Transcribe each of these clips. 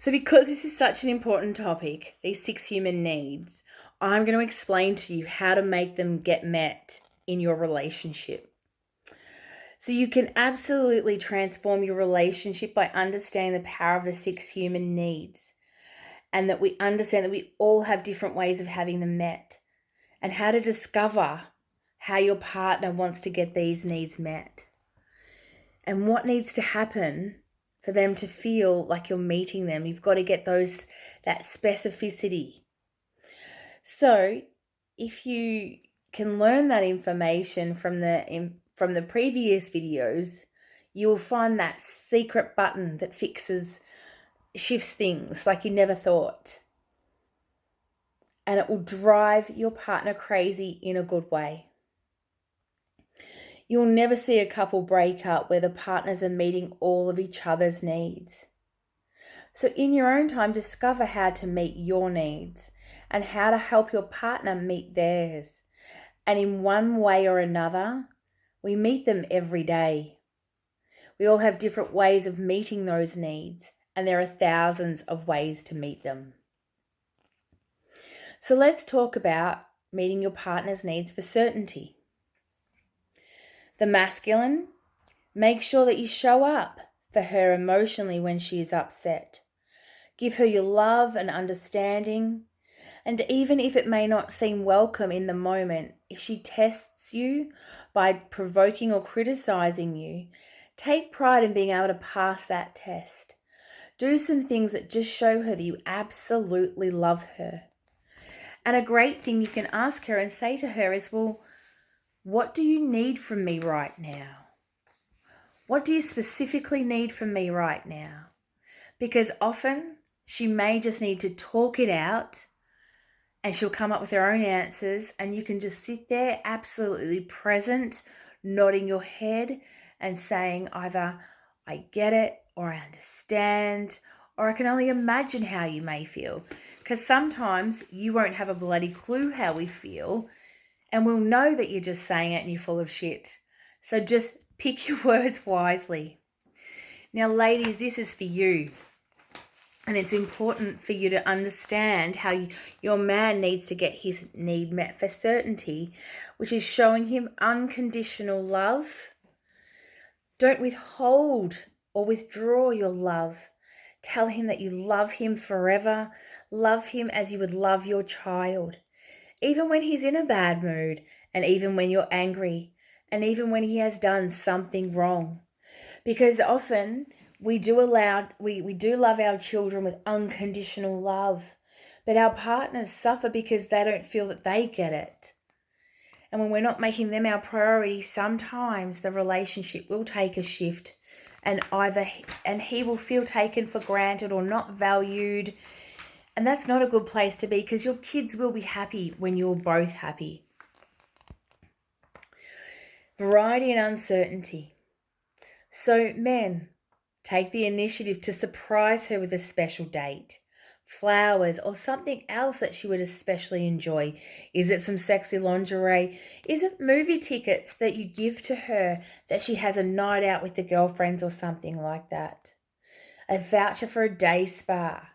So because this is such an important topic, these 6 human needs, I'm going to explain to you how to make them get met in your relationship. So you can absolutely transform your relationship by understanding the power of the 6 human needs, and that we understand that we all have different ways of having them met, and how to discover how your partner wants to get these needs met, and what needs to happen for them to feel like you're meeting them. You've got to get that specificity. So if you can learn that information from the previous videos, you will find that secret button that shifts things like you never thought. And it will drive your partner crazy in a good way. You'll never see a couple break up where the partners are meeting all of each other's needs. So in your own time, discover how to meet your needs and how to help your partner meet theirs. And in one way or another, we meet them every day. We all have different ways of meeting those needs, and there are thousands of ways to meet them. So let's talk about meeting your partner's needs for certainty. The masculine, make sure that you show up for her emotionally when she is upset. Give her your love and understanding. And even if it may not seem welcome in the moment, if she tests you by provoking or criticizing you, take pride in being able to pass that test. Do some things that just show her that you absolutely love her. And a great thing you can ask her and say to her is, well, what do you need from me right now? What do you specifically need from me right now? Because often she may just need to talk it out and she'll come up with her own answers, and you can just sit there absolutely present, nodding your head and saying either, I get it, or I understand, or I can only imagine how you may feel. Because sometimes you won't have a bloody clue how we feel, and we'll know that you're just saying it and you're full of shit. So just pick your words wisely. Now, ladies, this is for you. And it's important for you to understand how your man needs to get his need met for certainty, which is showing him unconditional love. Don't withhold or withdraw your love. Tell him that you love him forever. Love him as you would love your child. Even when he's in a bad mood, and even when you're angry, and even when he has done something wrong. Because often we do love our children with unconditional love, but our partners suffer because they don't feel that they get it. And when we're not making them our priority, sometimes the relationship will take a shift, and he will feel taken for granted or not valued. And that's not a good place to be, because your kids will be happy when you're both happy. Variety and uncertainty. So men, take the initiative to surprise her with a special date, flowers, or something else that she would especially enjoy. Is it some sexy lingerie? Is it movie tickets that you give to her that she has a night out with the girlfriends or something like that? A voucher for a day spa.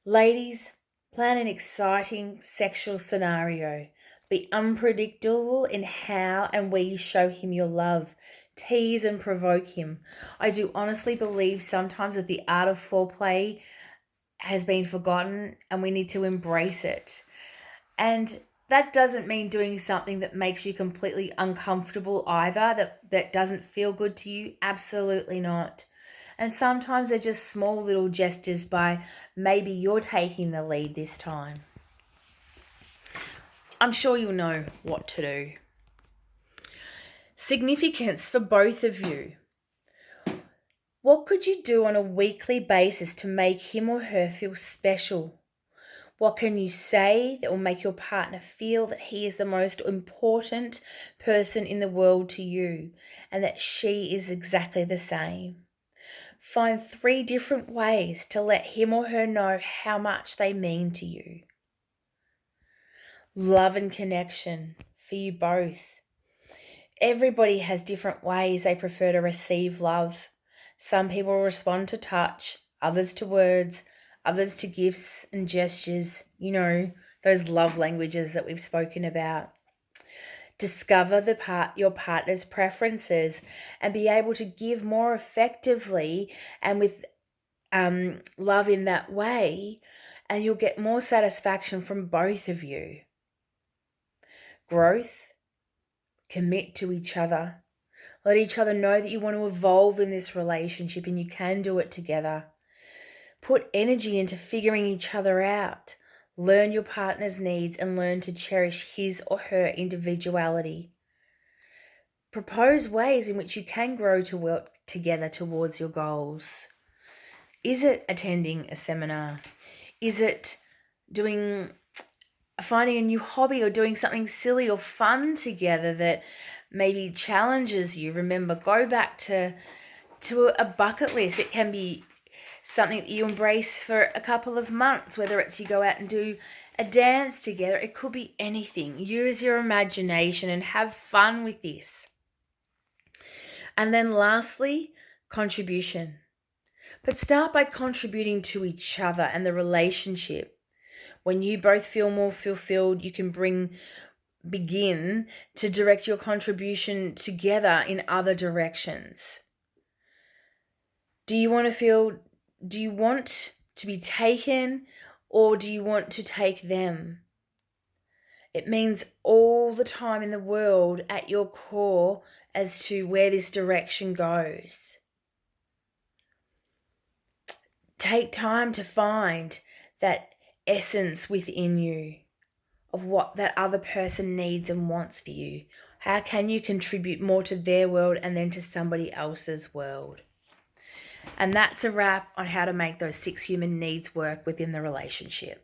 Ladies, plan an exciting sexual scenario. Be unpredictable in how and where you show him your love. Tease and provoke him. I do honestly believe sometimes that the art of foreplay has been forgotten, and we need to embrace it. And that doesn't mean doing something that makes you completely uncomfortable either, that doesn't feel good to you. Absolutely not. And sometimes they're just small little gestures by maybe you're taking the lead this time. I'm sure you'll know what to do. Significance for both of you. What could you do on a weekly basis to make him or her feel special? What can you say that will make your partner feel that he is the most important person in the world to you, and that she is exactly the same? Find 3 different ways to let him or her know how much they mean to you. Love and connection for you both. Everybody has different ways they prefer to receive love. Some people respond to touch, others to words, others to gifts and gestures, those love languages that we've spoken about. Discover your partner's preferences and be able to give more effectively and with love in that way, and you'll get more satisfaction from both of you. Growth, commit to each other. Let each other know that you want to evolve in this relationship and you can do it together. Put energy into figuring each other out. Learn your partner's needs and learn to cherish his or her individuality. Propose ways in which you can grow to work together towards your goals. Is it attending a seminar? Is it finding a new hobby or doing something silly or fun together that maybe challenges you? Remember, go back to a bucket list. It can be something that you embrace for a couple of months, whether it's you go out and do a dance together. It could be anything. Use your imagination and have fun with this. And then lastly, contribution. But start by contributing to each other and the relationship. When you both feel more fulfilled, you can begin to direct your contribution together in other directions. Do you want to be taken, or do you want to take them? It means all the time in the world at your core as to where this direction goes. Take time to find that essence within you of what that other person needs and wants for you. How can you contribute more to their world and then to somebody else's world? And that's a wrap on how to make those 6 human needs work within the relationship.